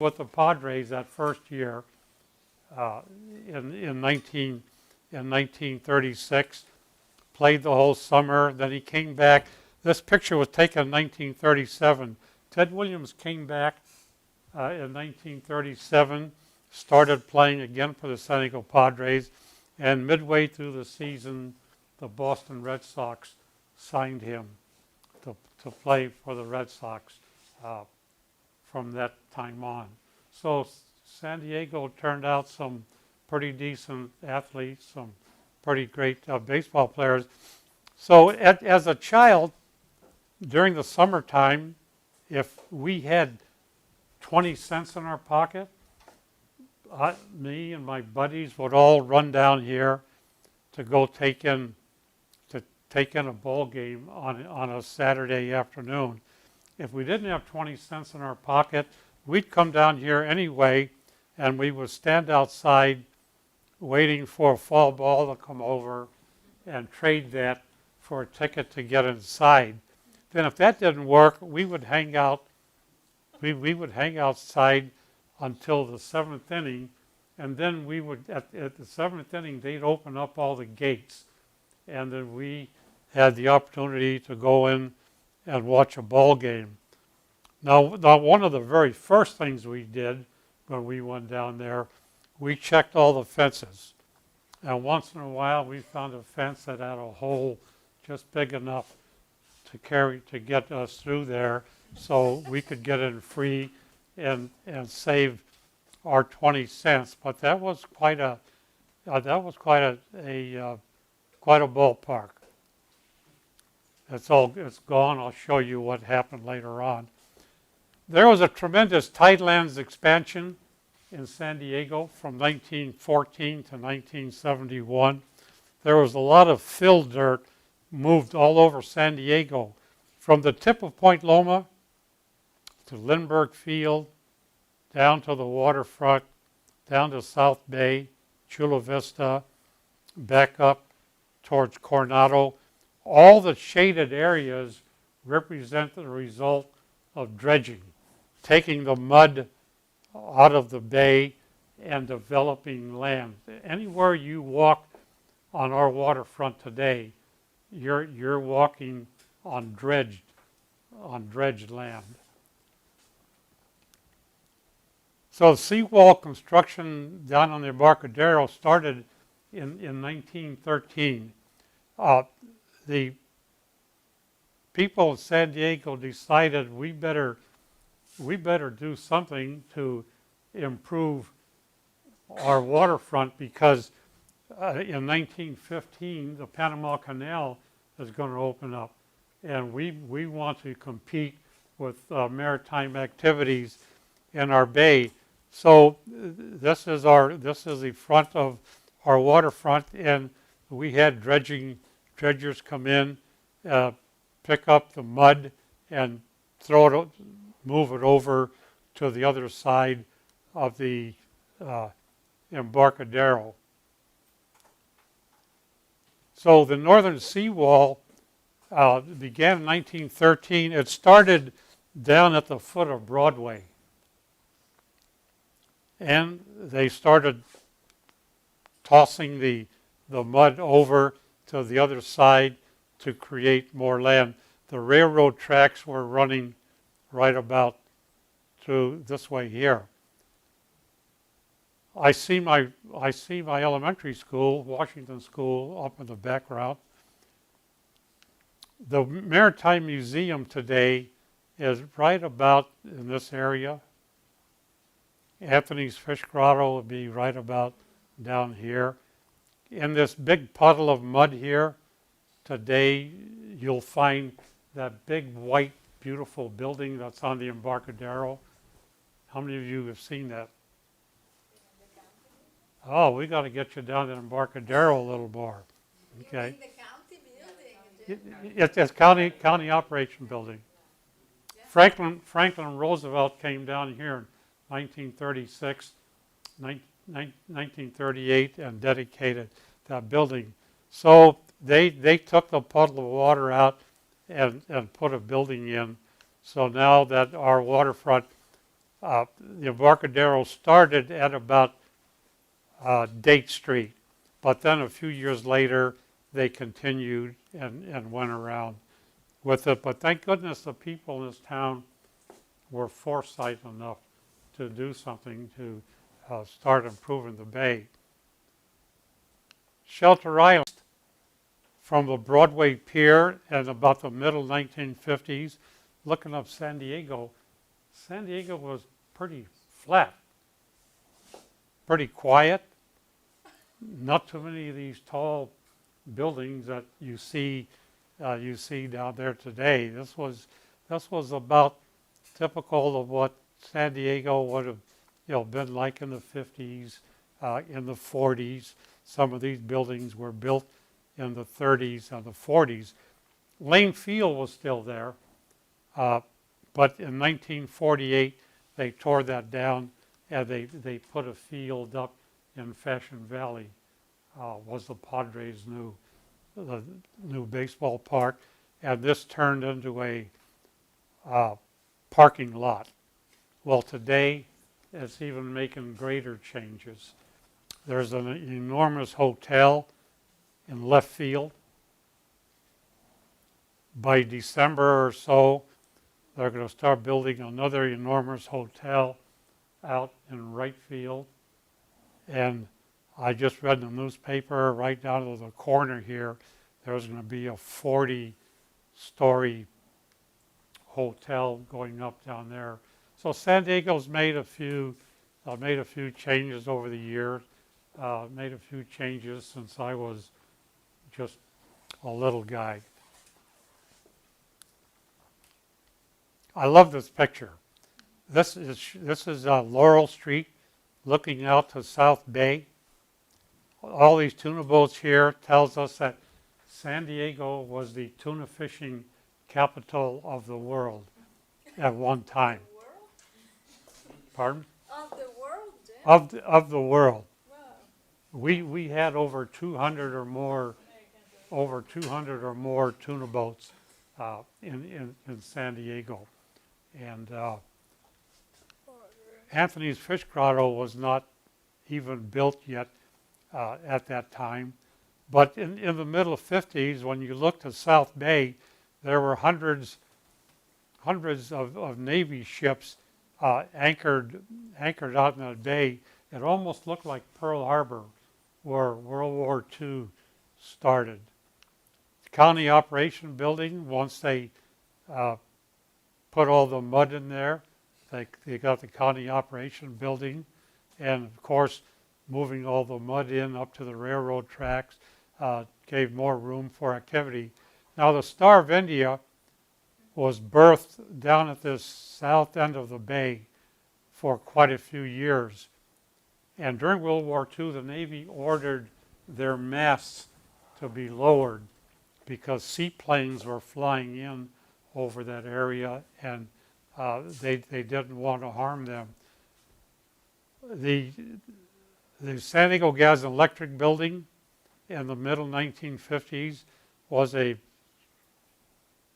with the Padres that first year in 1936. Played the whole summer. Then he came back. This picture was taken in 1937. Ted Williams came back in 1937, started playing again for the San Diego Padres, and midway through the season, the Boston Red Sox signed him to play for the Red Sox from that time on. So San Diego turned out some pretty decent athletes, some pretty great baseball players. So as a child, during the summertime, if we had 20 cents in our pocket, me and my buddies would all run down here to go take in a ball game on a Saturday afternoon. If we didn't have 20 cents in our pocket, we'd come down here anyway, and we would stand outside waiting for a foul ball to come over and trade that for a ticket to get inside. Then if that didn't work, we would hang out. We would hang outside until the seventh inning, and then we would, at the seventh inning, they'd open up all the gates, and then we had the opportunity to go in and watch a ball game. Now one of the very first things we did when we went down there, we checked all the fences. And once in a while, we found a fence that had a hole just big enough to get us through there, so we could get in free and save our 20 cents. But that was quite a ballpark. It's gone. I'll show you what happened later on. There was a tremendous Tightlands expansion in San Diego from 1914 to 1971. There was a lot of fill dirt moved all over San Diego, from the tip of Point Loma to Lindbergh Field, down to the waterfront, down to South Bay, Chula Vista, back up towards Coronado. All the shaded areas represent the result of dredging, taking the mud out of the bay and developing land. Anywhere you walk on our waterfront today, you're walking on dredged land. So seawall construction down on the Embarcadero started in 1913. The people in San Diego decided we better do something to improve our waterfront, because in 1915 the Panama Canal is going to open up, and we want to compete with maritime activities in our bay. So this is the front of our waterfront, and we had dredgers come in, pick up the mud and move it over to the other side of the Embarcadero. So the northern seawall began in 1913. It started down at the foot of Broadway, and they started tossing the mud over to the other side to create more land. The railroad tracks were running right about through this way here. I see my elementary school, Washington School, up in the background. The Maritime Museum today is right about in this area. Anthony's Fish Grotto would be right about down here. In this big puddle of mud here, today you'll find that big white beautiful building that's on the Embarcadero. How many of you have seen that? Oh, we got to get you down to Embarcadero a little more. Okay. The county building. It's county operation building. Yeah. Franklin Roosevelt came down here in 1936, 1938, and dedicated that building. So they took the puddle of water out and put a building in. So now that our waterfront the Embarcadero started at about Date Street, but then a few years later they continued and went around with it. But thank goodness the people in this town were foresight enough to do something to start improving the bay. Shelter Island, from the Broadway Pier in about the middle 1950s, looking up San Diego was pretty flat, pretty quiet. Not too many of these tall buildings that you see down there today. This was about typical of what San Diego would have been like in the 50s, in the 40s. Some of these buildings were built in the 30s and the 40s. Lane Field was still there, but in 1948 they tore that down and they put a field up in Fashion Valley. Was the Padres' new baseball park, and this turned into a parking lot. Well, today it's even making greater changes. There's an enormous hotel in left field. By December or so, they're going to start building another enormous hotel out in right field. And I just read in the newspaper right down to the corner here, there's going to be a 40-story hotel going up down there. So San Diego's made a few changes over the years. Made a few changes since I was just a little guy. I love this picture. This is Laurel Street, looking out to South Bay. All these tuna boats here tells us that San Diego was the tuna fishing capital of the world at one time. Pardon? Of the world? Of the world. Wow. We had over 200 or more tuna boats in San Diego, and Anthony's Fish Grotto was not even built yet at that time. But in the middle 50s, when you looked at South Bay, there were hundreds of Navy ships anchored out in that bay. It almost looked like Pearl Harbor, where World War II started. The County Operation Building, once they put all the mud in there, they got the County Operation Building, and of course, moving all the mud in up to the railroad tracks gave more room for activity. Now the Star of India was birthed down at this south end of the bay for quite a few years. And during World War II, the Navy ordered their masts to be lowered because seaplanes were flying in over that area, and they didn't want to harm them. The San Diego Gas and Electric Building in the middle 1950s was a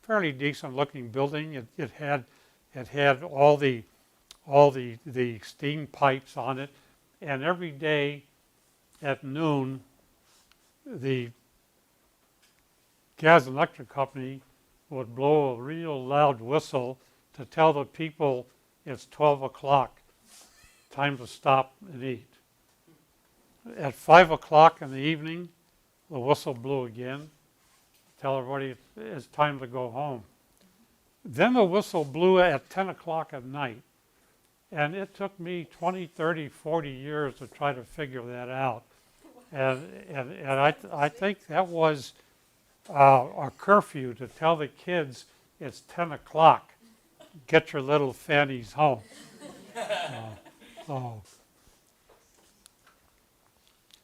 fairly decent looking building. It had all the steam pipes on it, and every day at noon the gas and electric company would blow a real loud whistle to tell the people it's 12 o'clock, time to stop and eat. At 5 o'clock in the evening, the whistle blew again, tell everybody it's time to go home. Then the whistle blew at 10 o'clock at night, and it took me 20, 30, 40 years to try to figure that out. And I think that was a curfew to tell the kids it's 10 o'clock, get your little fannies home.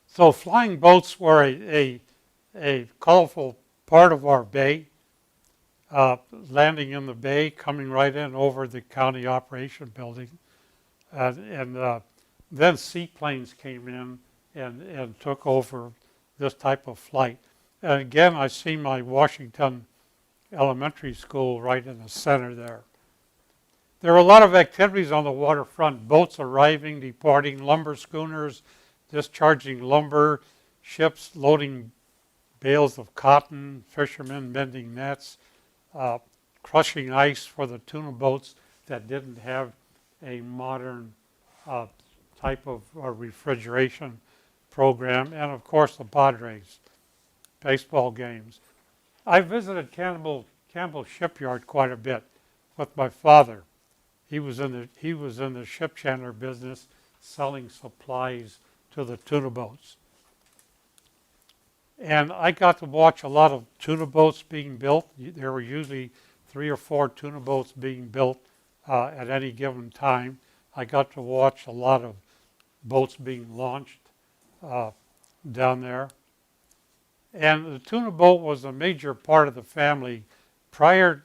So flying boats were a colorful part of our bay, landing in the bay, coming right in over the County Operation Building. And then seaplanes came in and took over this type of flight. And again, I see my Washington Elementary School right in the center there. there were a lot of activities on the waterfront, boats arriving, departing, lumber schooners discharging lumber, ships loading bales of cotton, fishermen mending nets, crushing ice for the tuna boats that didn't have a modern type of refrigeration program, and of course the Padres, baseball games. I visited Campbell Shipyard quite a bit with my father. He was in the ship chandler business, selling supplies to the tuna boats. And I got to watch a lot of tuna boats being built. There were usually 3 or 4 tuna boats being built at any given time. I got to watch a lot of boats being launched down there. And the tuna boat was a major part of the family prior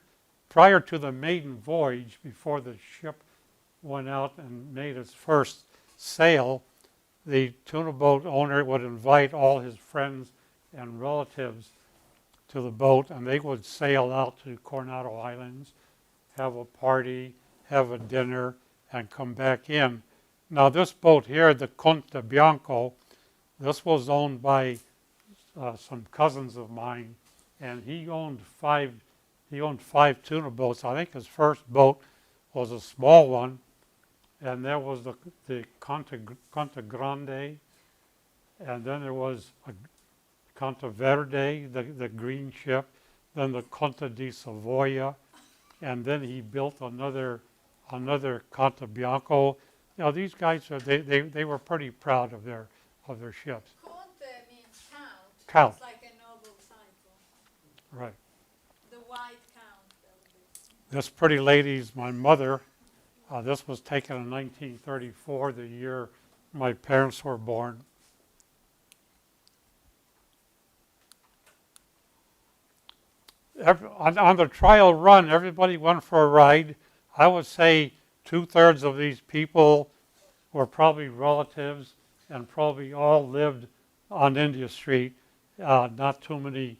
to the maiden voyage, before the ship went out and made its first sail. The tuna boat owner would invite all his friends and relatives to the boat, and they would sail out to Coronado Islands, have a party, have a dinner, and come back in. Now this boat here, the Conte Bianco, this was owned by some cousins of mine, and he owned five tuna boats. I think his first boat was a small one, and there was the Conte Grande, and then there was a Conte Verde, the green ship, then the Conte di Savoia, and then he built another Conte Bianco. Now these guys they were pretty proud of their ships. Conte means count. Count. It's like a noble title. Right. The white count. This pretty lady's my mother. This was taken in 1934, the year my parents were born. On the trial run, everybody went for a ride. I would say 2/3 of these people were probably relatives, and probably all lived on India Street, not too many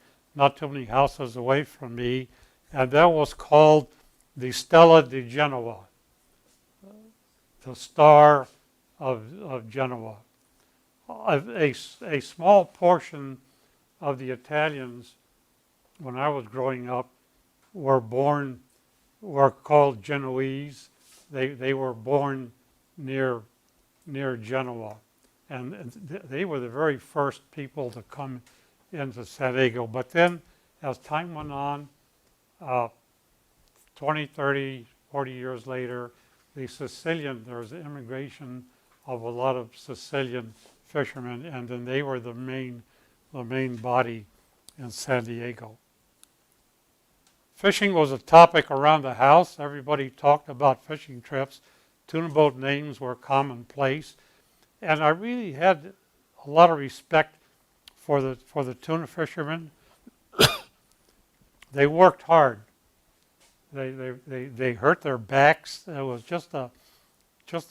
houses away from me, and that was called the Stella di Genoa, the Star of Genoa. A small portion of the Italians, when I was growing up, were called Genoese. They were born near Genoa, and they were the very first people to come into San Diego. But then, as time went on, 20, 30, 40 years later, there was immigration of a lot of Sicilian fishermen, and then they were the main body in San Diego. Fishing was a topic around the house. Everybody talked about fishing trips. Tuna boat names were commonplace, and I really had a lot of respect for the tuna fishermen. They worked hard. They hurt their backs. It was just a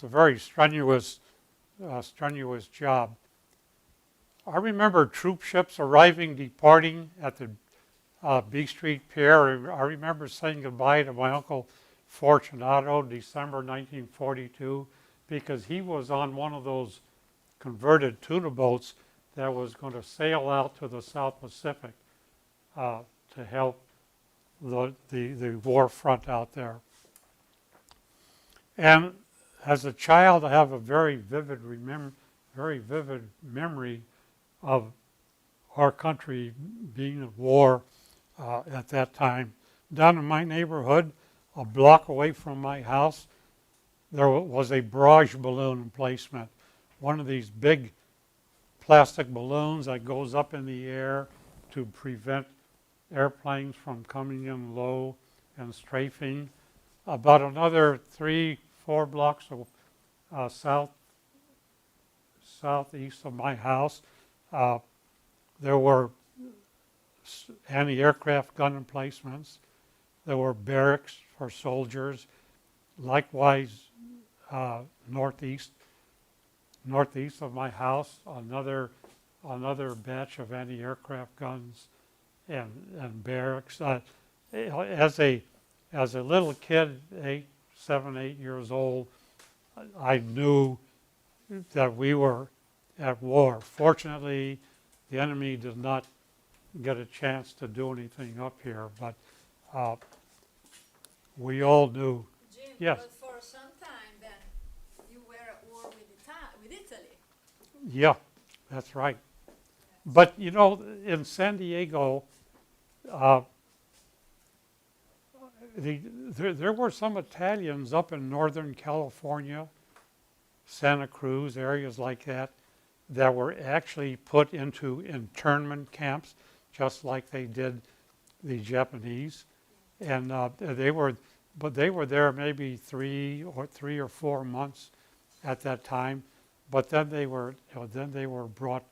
very strenuous job. I remember troop ships arriving, departing at the B Street Pier. I remember saying goodbye to my Uncle Fortunato, December 1942, because he was on one of those converted tuna boats that was going to sail out to the South Pacific to help the war front out there. And as a child, I have a very vivid memory of our country being at war at that time. Down in my neighborhood, a block away from my house, there was a barrage balloon emplacement. One of these big plastic balloons that goes up in the air to prevent airplanes from coming in low and strafing. About another 3-4 blocks southeast of my house, there were anti-aircraft gun emplacements. There were barracks for soldiers. Likewise, northeast of my house, another batch of anti-aircraft guns and barracks. As a little kid, 8, 7, 8 years old, I knew that we were at war. Fortunately, the enemy did not get a chance to do anything up here, but we all knew. Jim, Yes. but for some time then, you were at war with Italy. Yeah, that's right. But you know, in San Diego, there were some Italians up in Northern California, Santa Cruz, areas like that, that were actually put into internment camps, just like they did the Japanese, and they were there maybe 3 or 4 months at that time, but then they were brought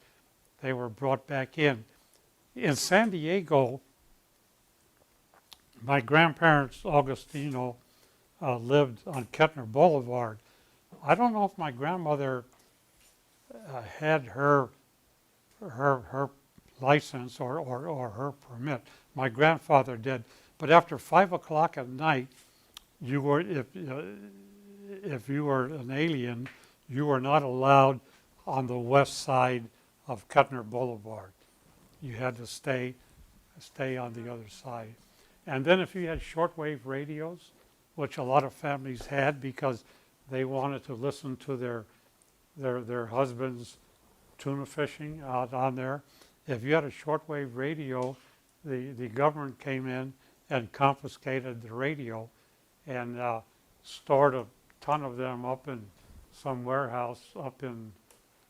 back in. In San Diego, my grandparents, Augustino, lived on Kettner Boulevard. I don't know if my grandmother had her license or her permit. My grandfather did. But after 5 o'clock at night, you were if you were an alien, you were not allowed on the west side of Kettner Boulevard. You had to stay on the other side. And then if you had shortwave radios, which a lot of families had because they wanted to listen to their husbands tuna fishing out on there, if you had a shortwave radio, the government came in and confiscated the radio and stored a ton of them up in some warehouse up in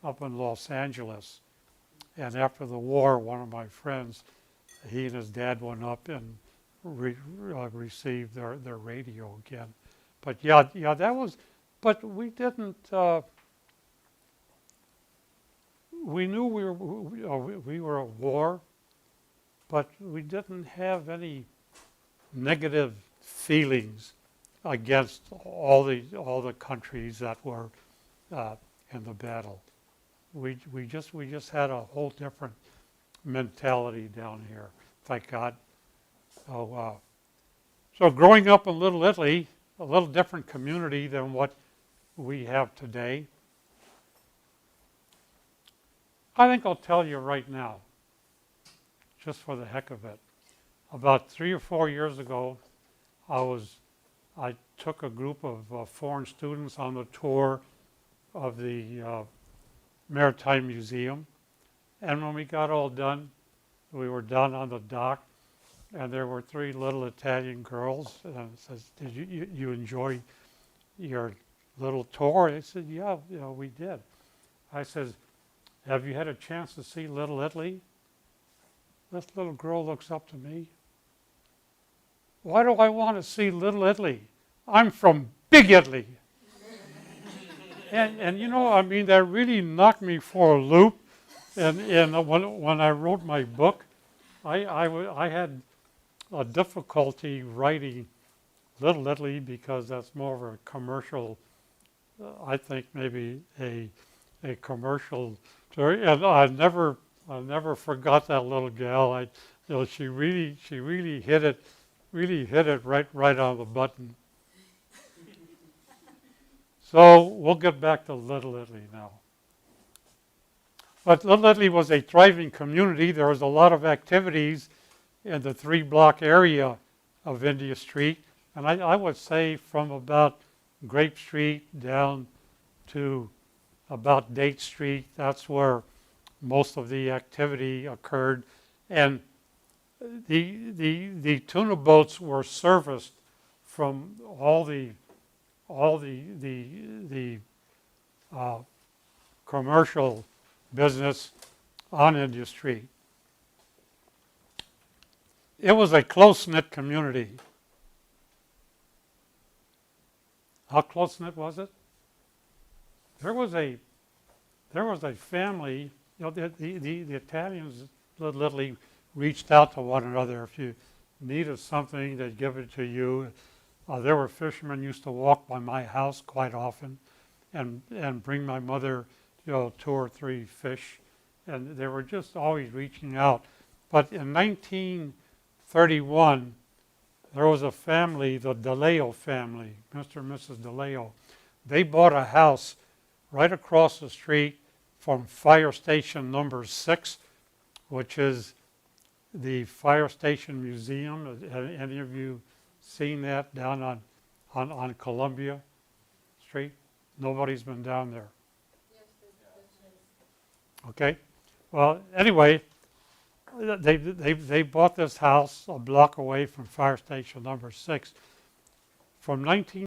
Los Angeles. And after the war, one of my friends, he and his dad went up and received their radio again. But yeah, that was. But we didn't. We knew we were at war, but we didn't have any negative feelings against all the countries that were in the battle. We just had a whole different mentality down here. Thank God. So growing up in Little Italy, a little different community than what we have today. I think I'll tell you right now, just for the heck of it. About 3 or 4 years ago, I took a group of foreign students on the tour of the Maritime Museum. And when we got all done, we were down on the dock, and there were 3 little Italian girls. And I says, "Did you enjoy your little tour?" They said, "Yeah, we did." I says, "Have you had a chance to see Little Italy?" This little girl looks up to me. "Why do I want to see Little Italy? I'm from Big Italy." and I mean, that really knocked me for a loop. And when I wrote my book, I had a difficulty writing Little Italy because that's more of a commercial. I think maybe a commercial story. And I never forgot that little gal. She really hit it right on the button. So we'll get back to Little Italy now. But Little Italy was a thriving community. There was a lot of activities in the 3-block area of India Street. And I would say from about Grape Street down to about Date Street, that's where most of the activity occurred. And the tuna boats were serviced from all the commercial business on India Street. It was a close-knit community. How close-knit was it? There was a family. The Italians literally reached out to one another. If you needed something, they'd give it to you. There were fishermen used to walk by my house quite often, and bring my mother, 2 or 3 fish, and they were just always reaching out. But in 1931, there was a family, the DeLeo family, Mr. and Mrs. DeLeo. They bought a house right across the street from fire station number 6, which is the fire station museum. Have any of you seen that down on Columbia Street? Nobody's been down there. Okay. Well, anyway, they bought this house a block away from fire station number 6. From 19